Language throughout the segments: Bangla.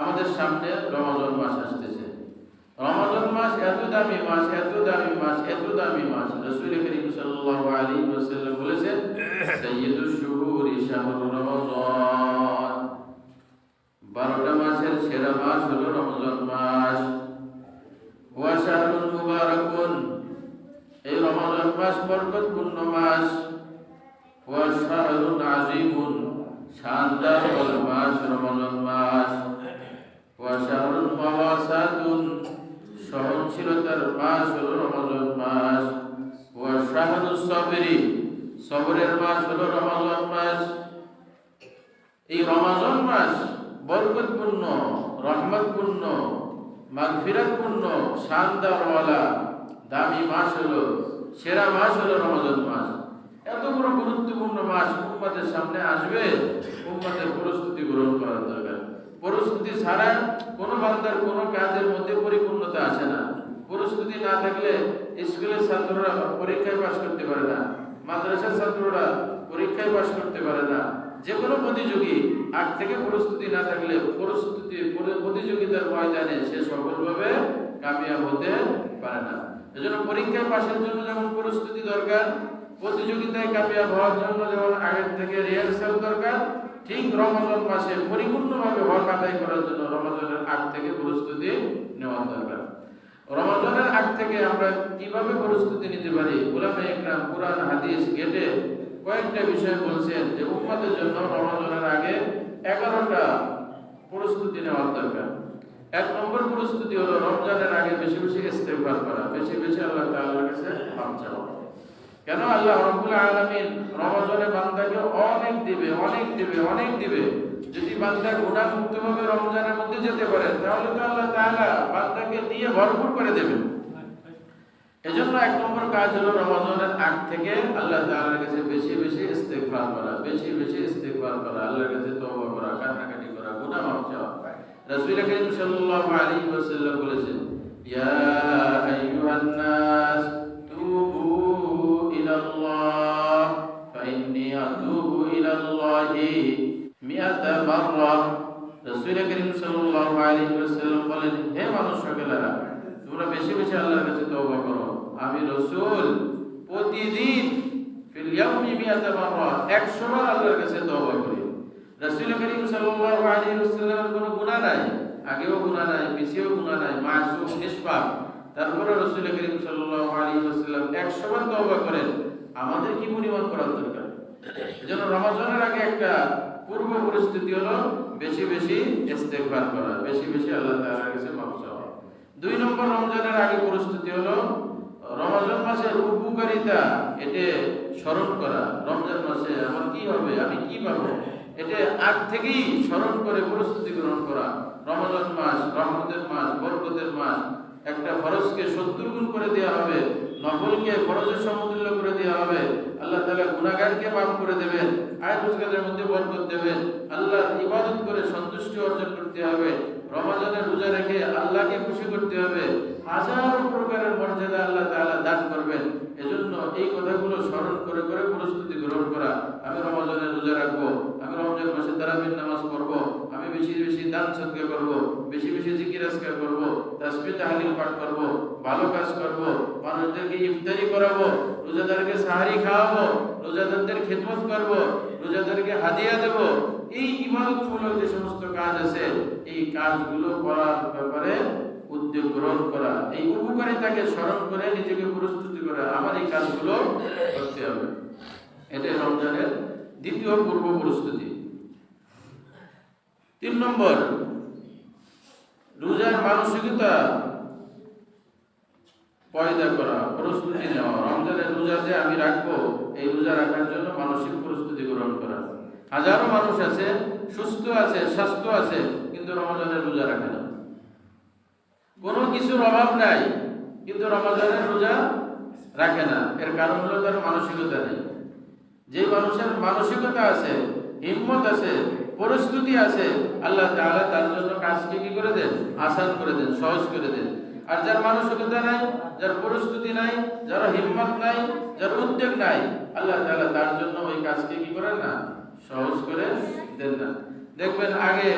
আমাদের সামনে রমজান মাস আসতেছে। রমজান মাস এত দামি মাস, এত দামি মাস, এত দামি মাস। রাসূল করিম সাল্লাল্লাহু আলাইহি ওয়াসাল্লাম বলেছেন, সাইয়্যিদুশ শুহুরি শাহরু রমাদান। 12টা মাসের সেরা মাস হলো রমজান মাস। ওয়া শাহরুন মুবারাকুন, এই রমজান মাস বরকতপূর্ণ মাস। ওয়া শাহরুন আযীমুন, শানদার মাস রমজান মাস। ওয়া শাহরুন মাওয়াসাতুন, সহনশীলতার মাস হলো রমজান মাস। ওয়া শাহরুস সাবরি, সবরের মাস হলো রমজান মাস। এই রমজান মাস বরকতপূর্ণ, রহমতপূর্ণ, মাগফিরাতপূর্ণ, শানদারওয়ালা দামি মাস হলো, সেরা মাস হলো রমজান মাস। এত বড় গুরুত্বপূর্ণ মাস উম্মতের সামনে আসবে, উম্মতের প্রস্তুতি গ্রহণ করার দরকার। প্রস্তুতি ছাড়া কোনো বান্দার কোনো কাজের মধ্যে পরিপূর্ণতা আসে না। প্রস্তুতি না থাকলে স্কুলের ছাত্ররা পরীক্ষায় পাস করতে পারে না, মাদ্রাসার ছাত্ররা পরীক্ষায় পাস করতে পারে না। যে কোনো প্রতিযোগী আগ থেকে প্রস্তুতি না থাকলে প্রতিযোগিতার ময়দানে সে সফলভাবে কামিয়াব হতে পারে না। এজন্য পরীক্ষায় পাশের জন্য যেমন প্রস্তুতি দরকার, প্রতিযোগিতায় কামিয়াব হওয়ার জন্য যেমন আগের থেকে রিহার্সাল দরকার, ঠিক রমজান মাসে পরিপূর্ণভাবে হক আদায় করার জন্য রমজানের আগ থেকে প্রস্তুতি নেওয়া দরকার। রমজানের আগ থেকে আমরা কিভাবে প্রস্তুতি নিতে পারি? উলামায়ে ইকরাম কুরআন হাদিস ঘেটে কয়েকটা বিষয় বলছেন যে উম্মতের জন্য রমজানের আগে 11টা প্রস্তুতি নেওয়ার দরকার। 1 নম্বর প্রস্তুতি হলো রমজানের আগে বেশি বেশি ইস্তেগফার করা, বেশি বেশি আল্লাহ তাআলার কাছে মাফ চাওয়া। কেন? আল্লাহ রাব্বুল আলামিন রমজানে বান্দাকে অনেক দিবে, অনেক দিবে, অনেক দিবে। যদি বান্দা গুনাহমুক্তভাবে রমজানের মধ্যে যেতে পারে তাহলে তো আল্লাহ তাআলা বান্দাকে দিয়ে ভরপুর করে দেবেন। এজন্য 1 নম্বর কাজ হলো রমজানের আগ থেকে আল্লাহ তাআলার কাছে বেশি বেশি ইস্তেগফার করা, বেশি বেশি ইস্তেগফার করা, আল্লাহর কাছে তওবা করা, কান্নাকাটি করা, গুনাহ মাফ চাওয়া। রাসূল করিম সাল্লাল্লাহু আলাইহি ওয়াসাল্লাম বলেছেন, ইয়া আইয়ুহান নাস তুবু ইলাল্লাহ ফাইন্নী আতুবু ইলাল্লাহি মিআতা মাররা। রাসূল করিম সাল্লাল্লাহু আলাইহি ওয়াসাল্লাম বলেন, হে মানুষ সকলেরা, তোমরা বেশি বেশি আল্লাহর কাছে তওবা করো। আমি রাসূল প্রতিদিন ফিল ইয়াউমি মিআতা মাররা 100 বার আল্লাহর কাছে তওবা করি। রাসূল করিম সাল্লাল্লাহু আলাইহি ওয়াসাল্লামের কোনো গুনাহ নাই, আগেও গুনাহ নাই, পিছেও গুনাহ নাই, মাসুম নিষ্পাপ। তারপরে রাসূল করিম সাল্লাল্লাহু আলাইহি ওয়াসাল্লাম 100 বার তওবা করেন। আমাদের কি পরিমাণ করার দরকার? এজন্য রমজানের আগে একটা পূর্ব পরিস্থিতি হলো বেশি বেশি ইস্তেগফার করা, বেশি বেশি আল্লাহ তাআলার কাছে মাফ চাওয়া। 2 নম্বর রমজানের আগে পরিস্থিতি হলো রমজান মাসের উপকারিতা এটা স্মরণ করা। রমজান মাসে আমার কি হবে, আমি কি পাবো, এটা আগ থেকেই স্মরণ করে প্রস্তুতি গ্রহণ করা। রমজান মাস রহমতের মাস, বরকতের মাস। একটা ফরজকে 70 গুণ করে দেওয়া হবে, নফলকে ফরজের সমতুল্য করে দেওয়া হবে। আল্লাহ তাআলা গুনাহগারকে মাফ করে দেবেন, আয় রোজগারের মধ্যে বরকত দেবেন। আল্লাহর ইবাদত করে সন্তুষ্টি অর্জন করতে হবে, রমজানে রোজা রেখে আল্লাহকে খুশি করতে হবে। হাজার প্রকারের মর্যাদা আল্লাহ তাআলা দান করবেন। এজন্য এই কথাগুলো স্মরণ করে করে প্রস্তুতি গ্রহণ করা। আমি রমজানে রোজা রাখবো, আমি রমজান মাসে তারাবির নামাজ পড়বো, আমি বেশি বেশি দান সদকা করবো, বেশি বেশি জিকির আজকার করবো, তাসবিহ তাহলিল পাঠ করবো, ভালো কাজ করবো, মানুষদেরকে ইফতারি করাবো, রোজাদারকে সাহারি খাওয়াবো, রোজাদারদের খিদমত করবো, রোজাদারকে হাদিয়া দেবো। এই ইবাদতমূলক যে সমস্ত কাজ আছে এই কাজগুলো করার ব্যাপারে উদ্যোগ গ্রহণ করা, এই উপকারিতাকে স্মরণ করে নিজেকে প্রস্তুতি করা, আমার এই কাজগুলো করতে হবে। এটাই রমজানের দ্বিতীয় পূর্ব প্রস্তুতি। 3 নম্বর রোজার মানসিকতা পয়দা করা, প্রস্তুতি নেওয়া। রমজানের রোজা যে আমি রাখবো, এই রোজা রাখার জন্য মানসিক প্রস্তুতি গ্রহণ করা। হাজারো মানুষ আছে, সুস্থ আছে, স্বাস্থ্য আছে, কিন্তু রমজানের রোজা রাখে না। কোনো কিছুর অভাব নাই, কিন্তু রমজানের রোজা রাখে না। এর কারণ হলো তার মানসিকতা নেই। যে মানুষের মানসিকতা আছে, হিম্মত আছে, প্রস্তুতি আছে, আল্লাহ তাআলা তার জন্য কাজকে কি করে দেন? আসান করে দেন, সহজ করে দেন। আর যার মানসিকতা নাই, যার প্রস্তুতি নাই, যার হিম্মত নাই, যার উদ্যোগ নাই, আল্লাহ তাআলা তার জন্য ওই কাজকে কি করেন না? সহজ করে দেন না। দেখবেন আগে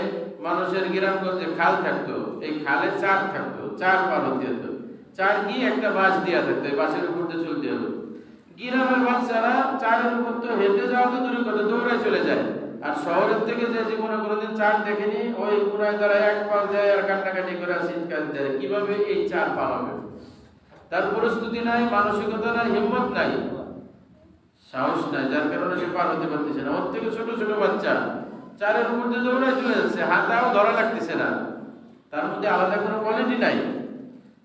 মানুষের গ্রামগঞ্জে খাল থাকতো, এই খালে চার থাকতো, চার পার হতে হতো। চার কি একটা বাঁশ দিয়া থাকতো, এই বাঁশের উপর দিয়ে চলতে হতো। গ্রামের বাচ্চারা চারের উপর তো হেঁটে যাওয়া তো দূরের কথা, দৌড়ায় চলে যায়। আর শহরের থেকে যে জীবনে কোনোদিন চার দেখেনি, ওই গুনায় তারা এক পা দেয় আর কান্নাকাটি করে চিৎকার দেয়, কিভাবে এই চার পার হবে। তার প্রস্তুতি নাই, মানসিকতা নাই, হিম্মত নাই, সাহস নাই, যার কারণে সে পার হতে পারতেছে না। ওর থেকে ছোট ছোট বাচ্চা চারের উপর দিয়ে দৌড়ায় চলে যাচ্ছে, হাতাও ধরা লাগতেছে না। তার মধ্যে আলাদা কোনো কোয়ালিটি নাই,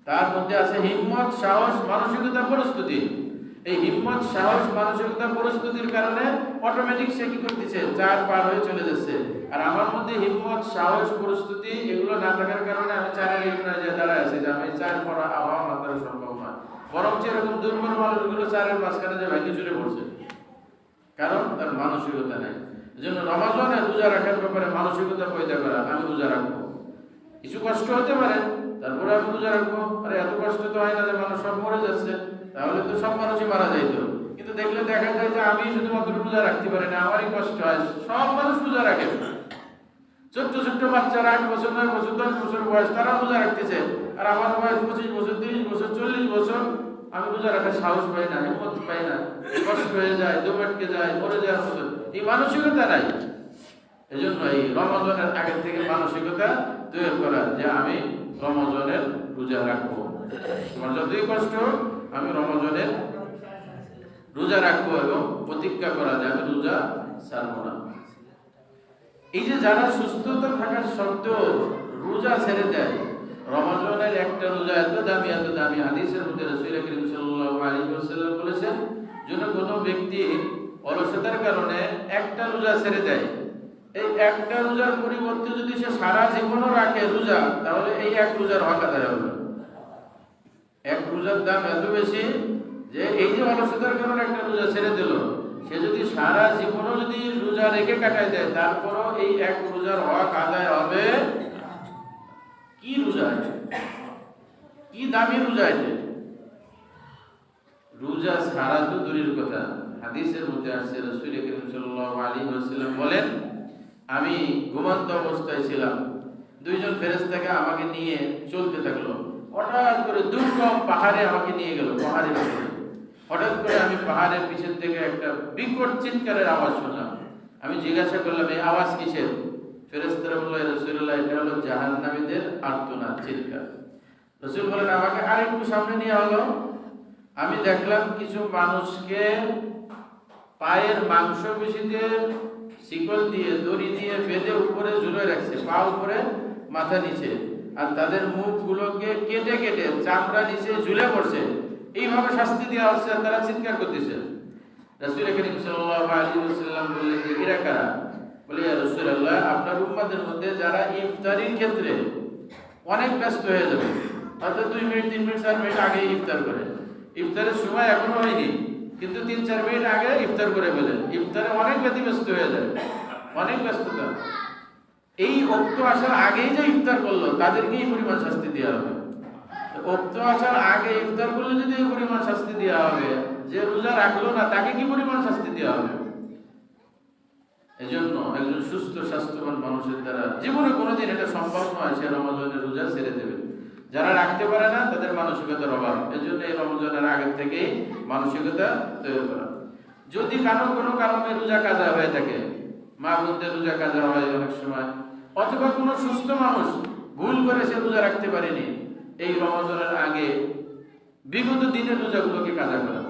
তার মধ্যে আছে হিম্মত, সাহস, মানসিকতা, প্রস্তুতি। এই হিম্মত, সাহস, মানসিকতা, প্রস্তুতির কারণে অটোমেটিক সে কি করতেছে, চার পার হয়ে চলে যাচ্ছে। আর আমার মধ্যে হিম্মত, সাহস, প্রস্তুতি এগুলো না থাকার কারণে আমি চারের এখানে যে দাঁড়ায় আছি, যে আমি চার পড়া আবহাওয়া মাত্রা সম্ভব নয়। বরঞ্চ এরকম দুর্বল মানুষগুলো চারের মাঝখানে যে ভেঙে চুরে পড়ছে, কারণ তার মানসিকতা নেই। এই জন্য রমাজানে রোজা রাখার ব্যাপারে মানসিকতা পয়দা করা, আমি রোজা রাখবো। কিছু কষ্ট হতে পারে, তারপরে আমি রোজা রাখবো। আরে এত কষ্ট তো হয় না যে মানুষ সব মরে যাচ্ছে, তাহলে তো সব মানুষই মারা যাইতো। কিন্তু দেখলে দেখা যায় যে আমি শুধুমাত্র রোজা রাখতে পারি না, আমারই কষ্ট হয়। সব মানুষ রোজা রাখে, ছোট্ট ছোট্ট বাচ্চারা 8 বছর, 9 বছর, 10 বছর বয়স, তারা রোজা রাখতেছে। আর আমার বয়স 25 বছর, 30 বছর, 40 বছর, আমি রোজা রাখার সাহস পাই না, হিম্মত পাই না, কষ্ট হয়ে যায়, দম আটকে যায়, মরে যাওয়ার মতো এই মানসিকতা নাই। এই জন্য এই রমজানের আগে থেকে মানসিকতা তৈরি করা, যে আমি রমজানের রোজা রাখবো। তোমার যতই কষ্ট, আমি রমজানের রোজা রাখবো, এবং প্রতিজ্ঞা করা যে আমি রোজা ছাড়বো না। এই যে যারা সুস্থতা থাকার সত্ত্বেও রোজা ছেড়ে দেয়, রমজানের একটা রোজা এত দামি, এত দামি। হাদিসের মধ্যে রাসূল করিম সাল্লাল্লাহু আলাইহি ওয়াসাল্লাম বলেছেন, যদি কোনো ব্যক্তি অলসতার কারণে একটা রোজা ছেড়ে দেয়, এই একটা রোজার পরিবর্তে যদি সে সারা জীবনও রাখে রোজা, তাহলে এই এক রোজার হক আদায় হবে। এক রোজার দাম এত বেশি যে এই যে অলসতার কারণে একটা রোজা ছেড়ে দিল, সে যদি সারা জীবনও যদি রোজা রেখে কাটায় দেয়, তারপরও এই এক রোজার হক আদায় হবে। কি রোজা আছে, কি দামি রোজা আছে। রোজা ছাড়া তো দূরের কথা, হাদিসের মধ্যে আসছে রাসূল করিম সাল্লাল্লাহু আলাইহি ওয়াসাল্লাম বলেন, আমি ঘুমন্ত অবস্থায় ছিলাম, দুইজন ফেরেশতাকে আমাকে নিয়ে চলতে থাকলো। হঠাৎ করে দুর্গম পাহাড়ে আমাকে নিয়ে গেল, পাহাড়ের উপরে। হঠাৎ করে আমি পাহাড়ের পিছন থেকে একটা বিকট চিৎকারের আওয়াজ শুনলাম। আমি জিজ্ঞাসা করলাম, এই আওয়াজ কিসের? ফেরেশতারা বলল, রাসূলুল্লাহ, এটা হলো জাহান্নামীদের আর্তনাদ, চিৎকার। রাসূল বলেন, আমাকে আরেকটু সামনে নিয়ে হলো। আমি দেখলাম কিছু মানুষকে পায়ের মাংসপেশি দিয়ে, শিকল দিয়ে, দড়ি দিয়ে বেঁধে উপরে ঝুলে রাখছে, পা উপরে মাথা নিচে, আর তাদের মুখগুলোকে কেটে কেটে চামড়া নিচে ঝুলে পড়ছে। এইভাবে শাস্তি দেওয়া হচ্ছে, আর তারা চিৎকার করতেছে। রাসূল করিম সাল্লাল্লাহু আলাইহি ওয়াসাল্লাম বললেন, এরা কারা? বলে, ইয়া রাসূলুল্লাহ, আপনার উম্মতের মধ্যে যারা ইফতারির ক্ষেত্রে অনেক ব্যস্ত হয়ে যাবে, অর্থাৎ 2 মিনিট, 3 মিনিট, 4 মিনিট আগে ইফতার করে, ইফতারের সময় এখনো হয়নি কিন্তু 3-4 মিনিট আগে ইফতার করে ফেলে, ইফতারে অনেক ব্যতিব্যস্ত হয়ে যায়, অনেক ব্যস্ততা। এই ওক্ত আসার আগেই যে ইফতার করলো, তাদেরকে এই পরিমাণ শাস্তি দেওয়া হবে। ওক্ত আসার আগে ইফতার করলে যদি এই পরিমাণ শাস্তি দেওয়া হবে, যে রোজা রাখলো না তাকে কি পরিমাণ শাস্তি দেওয়া হবে? এজন্য একজন সুস্থ স্বাস্থ্যবান মানুষের দ্বারা জীবনে কোনোদিন এটা সম্ভব নয় সে রমজানের রোজা ছেড়ে দেবে। যারা রাখতে পারে না তাদের মানসিকতার অভাব। এজন্য এই রমজানের আগে থেকেই মানসিকতা তৈরি করা। যদি কোনো কারণে রোজা কাজা হয়ে থাকে, মা বোনদের রোজা কাজা হয় অনেক সময়, অথবা কোনো সুস্থ মানুষ ভুল করে সে রোজা রাখতে পারেনি, এই রমজানের আগে বিগত দিনের রোজাগুলোকে কাজা করা,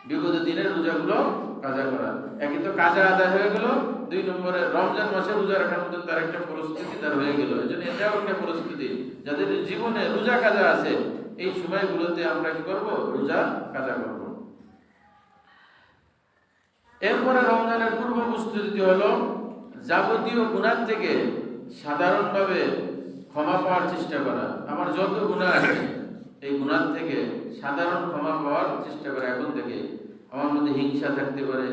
বিগত দিনের রোজাগুলো কাজা করা। একই তো কাজা আদায় হয়ে গেল, 2 নম্বরে রমজান মাসে রোজা রাখার মতো তার একটা পরিস্থিতি তার হয়ে গেল। এই জন্য এটাও একটা পরিস্থিতি, যাদের জীবনে রোজা কাজা আছে, এই সময়গুলোতে আমরা কি করব? রোজা কাজা করব। এরপরে রমজানের পূর্ব প্রস্তুতি হলো যাবতীয় গুনাহ থেকে সাধারণভাবে ক্ষমা পাওয়ার চেষ্টা করা। আমার যত গুনাহ আছে এই গুনাহ থেকে সাধারণ ক্ষমা পাওয়ার চেষ্টা করা। এখন থেকে আমার মধ্যে হিংসা থাকতে পারে,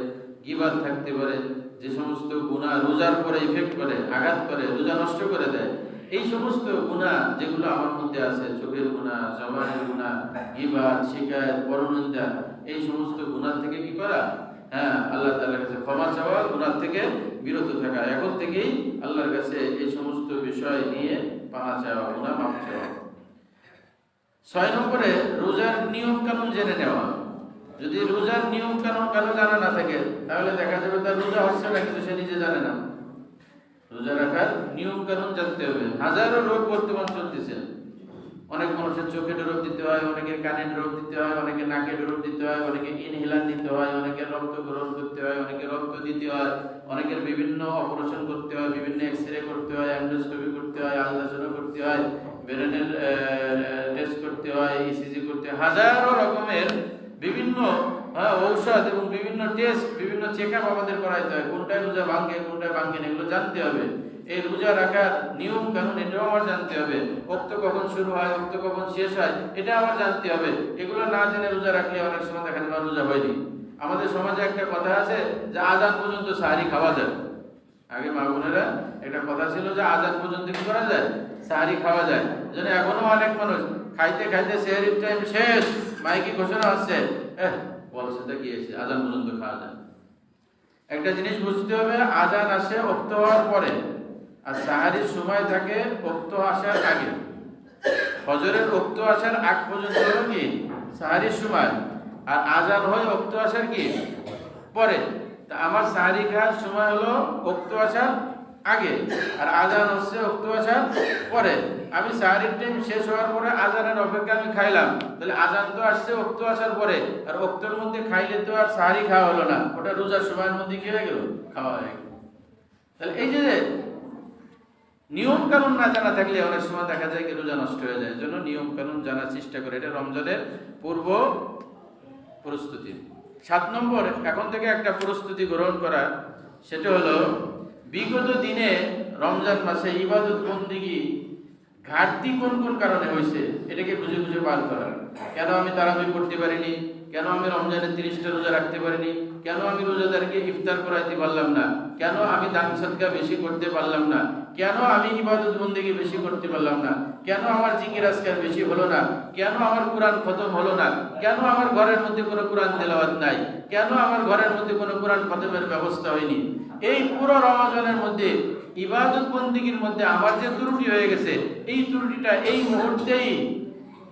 গীবাত থাকতে পারে, যে সমস্ত গুনাহ রোজার পরে ইফেক্ট করে, আঘাত করে, রোজা নষ্ট করে দেয়, এই সমস্ত গুনাহ যেগুলো আমার মধ্যে আছে, চোখের গুনাহ, জবানের গুনাহ, গীবাত, শিকায়ত, পরনিন্দা, এই সমস্ত গুনাহ থেকে কি করা? আল্লাহ তাআলার কাছে ক্ষমা চাওয়া, গুনাহ থেকে বিরত থাকা, এখন থেকেই আল্লাহর কাছে এই সমস্ত বিষয় নিয়ে পানা চাওয়া, গুনাহ মাফ চাওয়া। 6 নম্বরে রোজার নিয়ম কানুন জেনে নেওয়া। যদি রোজার নিয়ম কানুন কারো জানা না থাকে তাহলে দেখা যাবে তার রোজা হচ্ছে না, কিন্তু সে নিজে জানে না। রোজা রাখার নিয়ম কানুন জানতে হবে। হাজারো রোগ বর্তমান চলতেছে। অনেক মানুষের চোখের রোগ দিতে হয়, অনেকের কানের রোগ দিতে হয়, অনেকে নাকের রোগ দিতে হয়, অনেকে ইনহেলার দিতে হয়, অনেকের রক্ত গ্রহণ করতে হয়, অনেকের রক্ত দিতে হয়, অনেকের বিভিন্ন অপারেশন করতে হয়, বিভিন্ন এক্সরে করতে হয়, এন্ডোস্কোপি করতে হয়, আলট্রাসাউন্ড করতে হয়, ব্রেনের টেস্ট করতে হয়, ইসিজি করতে হয়, হাজারো রকমের বিভিন্ন ঔষধ এবং বিভিন্ন টেস্ট, বিভিন্ন চেক আপ আমাদের করাইতে হয়। কোনটায় রোজা ভাঙে, কোনটায় ভাঙে না, এগুলো জানতে হবে। এই রোজা রাখার নিয়ম কানুন এটাও আমার জানতে হবে। ওক্ত কখন শুরু হয়, ওক্ত কখন শেষ হয়, এটা আমার জানতে হবে। এগুলো না জেনে রোজা রাখলে অনেক সময় দেখা যাবে রোজা হয়নি। আমাদের সমাজে একটা কথা আছে যে আজান পর্যন্ত সাহারি খাওয়া যায়। আগে মা বোনেরা একটা কথা ছিল যে আজান পর্যন্ত কি করা যায়, সাহারি খাওয়া যায়। যেন এখনো অনেক মানুষ খাইতে খাইতে সেহরির টাইম শেষ, মাইকে ঘোষণা হচ্ছে, বলছে তা কি এসে আজান পর্যন্ত খাওয়া যায়। একটা জিনিস বুঝতে হবে, আজান আসে ওক্ত হওয়ার পরে, আর সাহারির সময় থাকে ওক্ত আসার আগে। ফজরের ওক্ত আসার আগ পর্যন্ত হলো কি সাহারির সময়, আর আজান হয় ওক্ত আসার কি পরে। তা আমার সাহারি খাওয়ার সময় হলো ওক্ত আসার আগে, আর আজান হচ্ছে ওক্ত আসার পরে। আমি সাহারির টাইম শেষ হওয়ার পরে আজানের অপেক্ষা আমি খাইলাম, তাহলে আজান তো আসছে ওক্ত আসার পরে, আর ওক্তের মধ্যে খাইলে তো আর সাহারি খাওয়া হলো না, ওটা রোজার সময়ের মধ্যে কি হয়ে গেল, খাওয়া হয়ে গেল। তাহলে এই যে নিয়ম কানুন না জানা থাকলে অনেক সময় দেখা যায় কি রোজা নষ্ট হয়ে যায়। জন্য নিয়ম কানুন জানার চেষ্টা করে, এটা রমজানের পূর্ব প্রস্তুতি। 7 নম্বর, এখন থেকে একটা প্রস্তুতি গ্রহণ করা, সেটা হলো বিগত দিনে রমজান মাসে ইবাদত বন্দেগী ঘাটতি কোন কোন কারণে হয়েছে এটাকে খুঁজে খুঁজে বার করা। কেন আমি তারাবি পড়তে পারিনি, কেন আমি রমজানের 30টা রোজা রাখতে পারিনি, কেন আমি রোজাদারকে ইফতার করাইতে পারলাম না, কেন আমি দান সদকা বেশি করতে পারলাম না, কেন আমি ইবাদত বন্দেগী বেশি করতে পারলাম না, কেন আমার জিকির আজকার বেশি হলো না, কেন আমার কোরআন খতম হলো না, কেন আমার ঘরের মধ্যে কোনো কোরআন তেলাওয়াত নাই, কেন আমার ঘরের মধ্যে কোনো কোরআন খতমের ব্যবস্থা হয়নি। এই পুরো রমজানের মধ্যে ইবাদত বন্দেগীর মধ্যে আমার যে ত্রুটি হয়ে গেছে, এই ত্রুটিটা এই মুহূর্তেই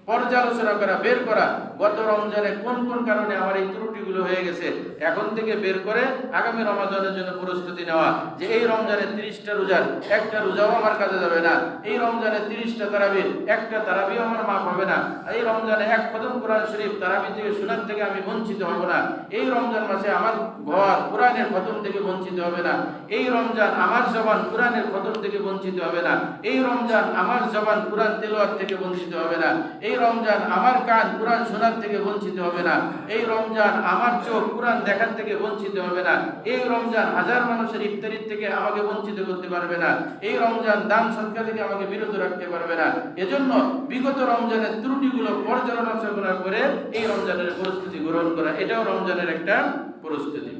পর্যালোচনা করা, বের করা, গত রমজানে কোন কোন কারণে আমার এই ত্রুটিগুলো হয়ে গেছে, এখন থেকে বের করে আগামী রমজানের জন্য প্রস্তুতি নেওয়া। যে এই রমজানের 30টা রোজার একটা রোজাও আমার কাজে যাবে না, এই রমজানের 30টা তারাবির একটা তারাবিও আমার মাফ হবে না, এই রমজানে এক খতম কোরআন শরীফ তারাবি থেকে শোনার থেকে আমি বঞ্চিত হব না, এই রমজান মাসে আমার ঘর কোরআনের খতম থেকে বঞ্চিত হবে না, এই রমজান আমার জবান কোরআনের খতম থেকে বঞ্চিত হবে না, এই রমজান আমার জবান কোরআন তেলাওয়াত থেকে বঞ্চিত হবে না, এই রমজান আমার কান কোরআন শোনার থেকে বঞ্চিত হবে না, এই রমজান আমার চোখ কোরআন দেখার থেকে বঞ্চিত হবে না, এই রমজান হাজার মানুষের ইফতারির থেকে আমাকে বঞ্চিত করতে পারবে না, এই রমজান দান সদকা থেকে আমাকে বিরত রাখতে পারবে না। এজন্য বিগত রমজানের ত্রুটিগুলো পর্যালোচনা করে এই রমজানের প্রস্তুতি গ্রহণ করা, এটাও রমজানের একটা প্রস্তুতি।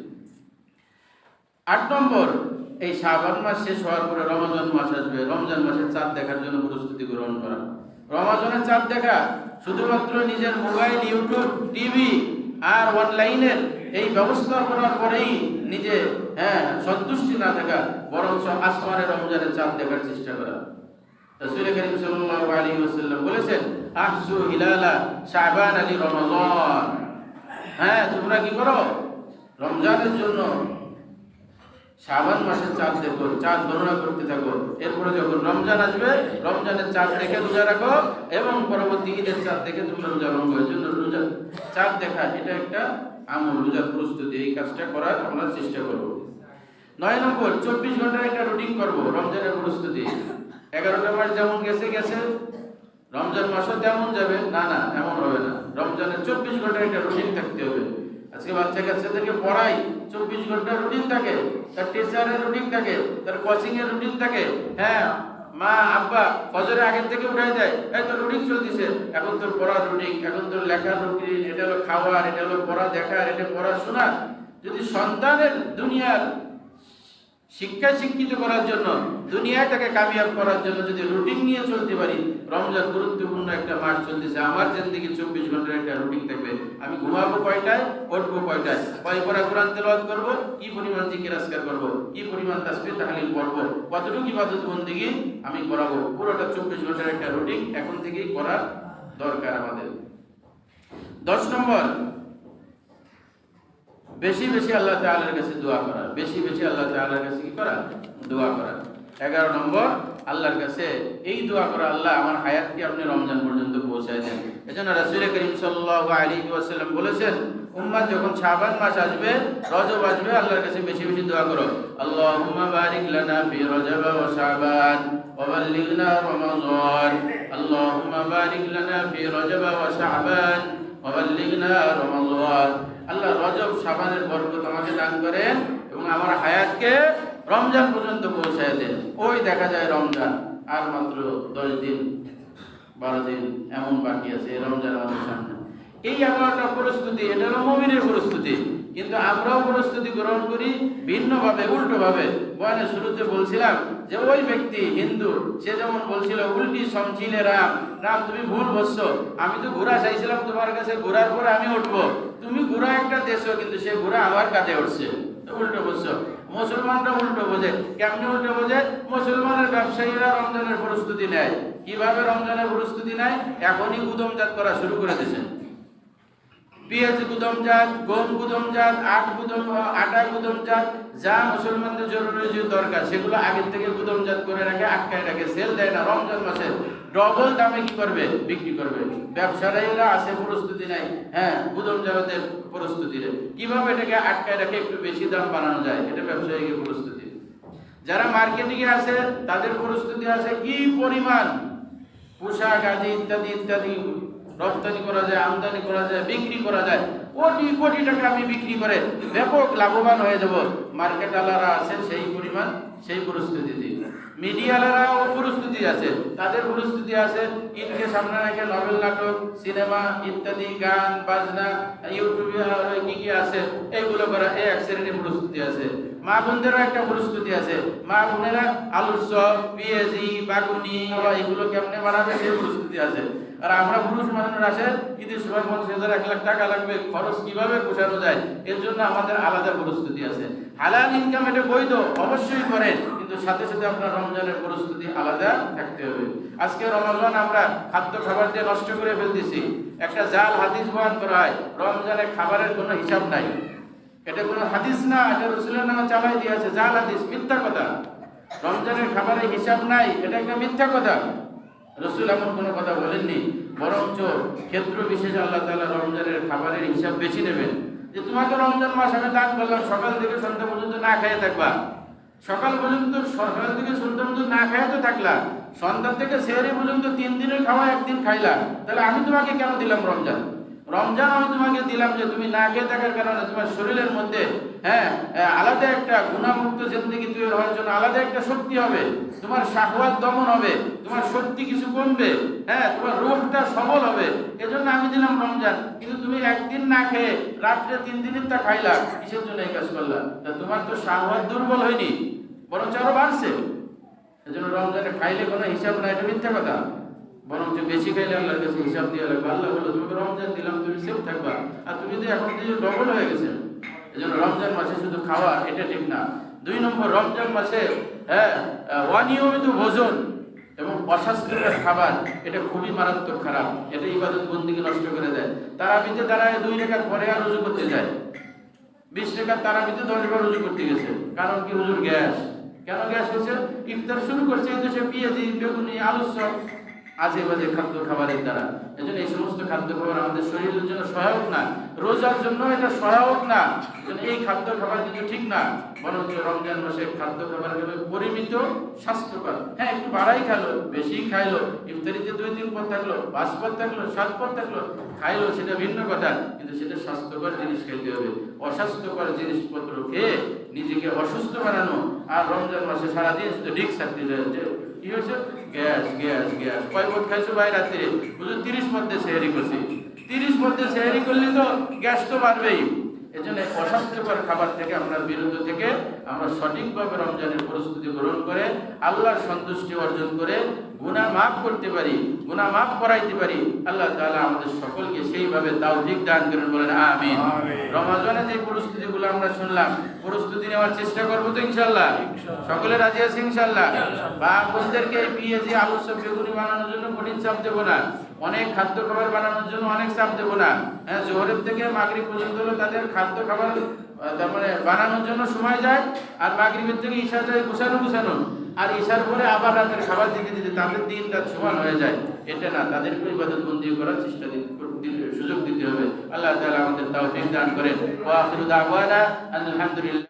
8 নম্বর, এই শাবান মাস শেষ হওয়ার পরে রমজান মাস আসবে, রমজান মাসের চাঁদ দেখার জন্য প্রস্তুতি গ্রহণ করা। রমজানের চাঁদ দেখা শুধুমাত্র নিজের মোবাইল, ইউটিউব, টিভি আর অনলাইনের এই ব্যবস্থা করার পরেই নিজে সন্তুষ্টি না থাকা, বরং আসমানে রমজানের চাঁদ দেখার চেষ্টা করা। রাসূল করিম সাল্লাল্লাহু আলাইহি ওয়াসাল্লাম বলেছেন, আহসু হিলালা শাবান আলি রমাদান। তোমরা কি করো, রমজানের জন্য শাবান মাসের চাঁদ দেখো, চাঁদ গণনা করতে থাকো, এরপরে যখন রমজান আসবে রমজানের চাঁদ দেখে রোজা রাখো, এবং পরবর্তী ঈদের চাঁদ দেখে তোমরা রোজা ভঙ্গ। এর জন্য রোজা চাঁদ দেখা এটা একটা আমল, রোজার প্রস্তুতি, এই কাজটা করার আমরা চেষ্টা করব। 9 নম্বর, 24 ঘন্টার একটা রুটিন করব রমজানের প্রস্তুতি। 11টা মাস যেমন গেছে গেছে, রমজান মাসও তেমন যাবে না, এমন হবে না। রমজানের 24 ঘন্টার একটা রুটিন থাকতে হবে। আজকে বাচ্চা কাচ্চাদেরকে পড়াই, 24 ঘন্টার রুটিন থাকে, তার টিচারের রুটিন থাকে, তার কোচিং এর রুটিন থাকে। মা আব্বা ফজরের আগের থেকে উঠাই দেয়, এই তো রুটিন চলতেছে, এখন তোর পড়ার রুটিন, এখন তোর লেখার রুটিন, এটা হলো খাওয়ার, এটা হলো পড়া দেখার, এটা পড়াশোনার। যদি সন্তানের দুনিয়ার শিক্ষায় শিক্ষিত করার জন্য, দুনিয়ায় তাকে কামিয়াব করার জন্য যদি রুটিন নিয়ে চলতে পারি, রমজান গুরুত্বপূর্ণ একটা মাস চলতেছে, আমার জিন্দেগি 24 ঘন্টার একটা রুটিন থাকবে। আমি ঘুমাবো কয়টায়, উঠবো কয়টায়, কয় পড়া কোরআন তেলাওয়াত করবো, কি পরিমাণ জিকির আজকার করবো, কি পরিমাণ তাসবিহ তাহলিল পড়বো, কতটুকু ইবাদত বন্দেগী আমি করাবো, পুরোটা 24 ঘন্টার একটা রুটিন এখন থেকেই করার দরকার আমাদের। 10 নম্বর, বেশি বেশি আল্লাহ তাআলার কাছে দোয়া করা, বেশি বেশি আল্লাহ তাআলার কাছে কি করা, দোয়া করা। 11 নম্বর, আল্লাহর কাছে এই দোয়া করা, আল্লাহ আমার হায়াতকে আপনি রমজান পর্যন্ত পৌঁছায় দেন। এজন্য রাসূল করিম সাল্লাল্লাহু আলাইহি ওয়াসাল্লাম বলেছেন, উম্মত যখন শাবান মাস আসবে, রজব আসবে, আল্লাহর কাছে বেশি বেশি দোয়া করো, আল্লাহুম্মা বারিক লানা ফি রজব ওয়া শাবান ওয়া বাল্লিগনা রমাদান, আল্লাহুম্মা বারিক লানা ফি রজব ওয়া শাবান ওয়া বাল্লিগনা রমাদান। আল্লাহ রজব শাবানের বরকত আমাকে দান করেন এবং আমার হায়াতকে রমজান পর্যন্ত পৌঁছায় দেন। ওই দেখা যায় রমজান আর মাত্র 10 দিন 12 দিন এমন বাকি আছে রমজান আমাদের সামনে। এই একটা প্রস্তুতি, এটা হলো মুমিনের প্রস্তুতি, কিন্তু আমরাও প্রস্তুতি গ্রহণ করি ভিন্নভাবে, উল্টোভাবে। বয়ানের শুরুতে বলছিলাম যে ওই ব্যক্তি হিন্দু, সে যেমন বলছিল উল্টি সমছিলে রাম, রাম তুমি ভুল বলছো, আমি তো ঘোড়া চাইছিলাম তোমার কাছে, ঘোড়ার পরে আমি উঠবো, তুমি ঘোড়া একটা দেশো, কিন্তু সে ঘোড়া আমার কাঁধে উঠছে, উল্টো বলছো। মুসলমানরা উল্টো বোঝে, কেমনি উল্টো বোঝে? মুসলমানের ব্যবসায়ীরা রমজানের প্রস্তুতি নেয়, কিভাবে রমজানের প্রস্তুতি নেয়? এখনই গুদমজাত করা শুরু করে দিয়েছে, পেঁয়াজ গুদমজাত, গম গুদমজাত, আটা গুদমজাত, যা মুসলমানদের জরুরি যে দরকার সেগুলো আগের থেকে গুদমজাত করে রাখে, আটকায় রাখে, সেল দেয় না। রমজান মাসে ডবল দামে কি করবে? বিক্রি করবে। ব্যবসায়ীরা আছে প্রস্তুতি নাই, হ্যাঁ গুদমজাতের প্রস্তুতি রে, কিভাবে এটাকে আটকায় রাখে একটু বেশি দাম বানানো যায়, এটা ব্যবসায়ীর প্রস্তুতি। যারা মার্কেটিং এ আছে তাদের প্রস্তুতি আছে কি পরিমাণ পোশাক আদি ইত্যাদি ইত্যাদি রপ্তানি করা যায়, আমদানি করা যায়, বিক্রি করা যায়, কোটি কোটি টাকা আমি বিক্রি করে ব্যাপক লাভবান হয়ে যাব। মার্কেট আলারা আছে সেই পরিমাণ, সেই পরিস্থিতিতে মিডিয়ালারাও প্রস্তুতি আছে, তাদের প্রস্তুতি আছে ঈদকে সামনে রেখে নভেল, নাটক, সিনেমা ইত্যাদি, গান বাজনা, ইউটিউবে কি কি আছে এইগুলো করা, এই এক শ্রেণীর প্রস্তুতি আছে। মা বোনদেরও একটা প্রস্তুতি আছে, মা বোনেরা আলুর চপ, পেঁয়াজি, বাগুনি এগুলো কেমনে বানাবে সেই প্রস্তুতি আছে। আর আমরা পুরুষ মানুষ আছে ঈদের সময় 50,000 1 লাখ টাকা লাগবে, খরচ কিভাবে পোষানো যায়, এর জন্য আমাদের আলাদা প্রস্তুতি আছে। হালাল ইনকাম এটা বৈধ, অবশ্যই করেন, কিন্তু সাথে সাথে আপনার রমজানের প্রস্তুতি আলাদা থাকতে হবে। আজকে রমজান আমরা খাদ্য খাবার দিয়ে নষ্ট করে ফেলতেছি। একটা জাল হাদিস বয়ান করা হয়, রমজানে খাবারের কোনো হিসাব নাই, এটা কোনো হাদিস না, এটা রাসূলের নামে চালাই দিয়েছে, জাল হাদিস, মিথ্যা কথা। রমজানের খাবারের হিসাব নাই, এটা একটা মিথ্যা কথা। রাসূল এমন কোনো কথা বলেননি, বরঞ্চ ক্ষেত্র বিশেষে আল্লাহ তাআলা রমজানের খাবারের হিসাব বেশি নেবেন। যে তোমাকে রমজান মাস আমি দান করলাম, সকাল থেকে সন্ধ্যা পর্যন্ত না খেয়ে থাকবা, সকাল থেকে সন্ধ্যা পর্যন্ত না খেয়ে তো থাকলা, সন্ধ্যা থেকে সেহরি পর্যন্ত 3 দিনের খাওয়া 1 দিন খাইলা, তাহলে আমি তোমাকে কেন দিলাম রমজান? রমজান আমি তোমাকে দিলাম যে তুমি না খেয়ে থাকার কারণে তোমার শরীরের মধ্যে আলাদা একটা গুণামুক্ত জিন্দেগি তৈরি হওয়ার জন্য আলাদা একটা শক্তি হবে, তোমার শাহওয়াত দমন হবে, তোমার শক্তি কিছু কমবে, তোমার রূহটা সবল হবে, এজন্য আমি দিলাম রমজান। কিন্তু তুমি 1 দিন না খেয়ে রাত্রে 3 দিনের তা খাইলা, কিসের জন্য এই কাজ করলা? তা তোমার তো শাহওয়াত দুর্বল হয়নি, বরঞ্চ আরো বাড়ছে। এজন্য রমজানে খাইলে কোনো হিসাব নাই, এটা মিথ্যা কথা। বরং যে বেশি খাইলে আল্লাহর কাছে হিসাব দিয়ে লাগবে। আল্লাহ বলল তোমাকে রমজান দিলাম, তুমি সেফ থাকবা, আর তুমি তো এখন থেকে ডবল হয়ে গেছে। এজন্য রমজান মাসে শুধু খাওয়া এটা ঠিক না। 2 নম্বর, রমজান মাসে অনিয়মিত ভোজন এবং অস্বাস্থ্যকর খাবার এটা খুবই মারাত্মক খারাপ, এটা ইবাদত বন্দেগী নষ্ট করে দেয়। তারাবিতে দাঁড়ায় 2 রাকাত পরে আর রুজু করতে যায়, 20 রাকাত তারাবিতে 10 বার রুজু করতে গেছে। কারণ কি? হুজুর গ্যাস। কেন গ্যাস হচ্ছে? ইফতার শুরু করছে এই দেশে পেঁয়াজি, বেগুনি, আলুর চপ, আজে বাজে খাদ্য খাবারের দ্বারা। এজন্য এই সমস্ত খাদ্য খাবার আমাদের শরীরের জন্য সহায়ক না, রোজার জন্য এটা সহায়ক না। এই খাদ্য খাবার কিন্তু ঠিক না, বরঞ্চ রমজান মাসে খাদ্য খাবার পরিমিত, স্বাস্থ্যকর। হ্যাঁ, একটু বাড়াই খাইলো, বেশি খাইলো, ইফতারিতে 2-3 পদ থাকলো, 5 পদ থাকলো, 7 পদ থাকলো, খাইলো, সেটা ভিন্ন কথা, কিন্তু সেটা স্বাস্থ্যকর জিনিস খাইতে হবে। অস্বাস্থ্যকর জিনিসপত্র খেয়ে নিজেকে অসুস্থ বানানো, আর রমজান মাসে সারাদিন শুধু ডিক থাকতে যায়, যে কি হয়েছে? Gas gas gas. কয় পদ খাইছো ভাই রাত্রে? বুঝো 30 পদ দিয়ে সেহরি করছি। 30 পদ দিয়ে সেহরি করলে তো গ্যাস তো বাড়বেই। এজন্য অস্বাস্থ্যকর খাবার থেকে আমরা বিরত থেকে আমরা সঠিকভাবে রমজানের প্রস্তুতি গ্রহণ করে আল্লাহর সন্তুষ্টি অর্জন করে গুনাহ মাফ করতে পারি, গুনাহ মাফ করাইতে পারি। আল্লাহ তাআলা আমাদের সকলকে সেইভাবে তাওফিক দান করেন, বলেন আমিন। রমজানে যে প্রস্তুতিগুলো আমরা শুনলাম, প্রস্তুতি নেওয়ার চেষ্টা করবো তো ইনশাআল্লাহ? সকলে রাজি আছে ইনশাআল্লাহ? বা বন্ধুদেরকে পেঁয়াজি আলু সব বেগুনি বানানোর জন্য কঠিন চাপ দেবো না, অনেক খাদ্য খাবার বানানোর জন্য অনেক চাপ দেবো না। হ্যাঁ, জোহরের থেকে মাগরিব পর্যন্ত হলো তাদের খাদ্য খাবার তারপরে বানানোর জন্য সময় যায়, আর মাগরিবের থেকে ঈশা যায় গুছানো, আর ঈশার পরে আবার রাতের খাবার দিতে দিতে তাদের দিনটা সমান হয়ে যায়। এটা না, তাদেরকে ইবাদত বন্দি করার চেষ্টা সুযোগ দিতে হবে। আল্লাহ তাআলা আমাদের তাওফিক দান করেন। ওয়া আখিরু দাওয়ানা আলহামদুলিল্লাহ।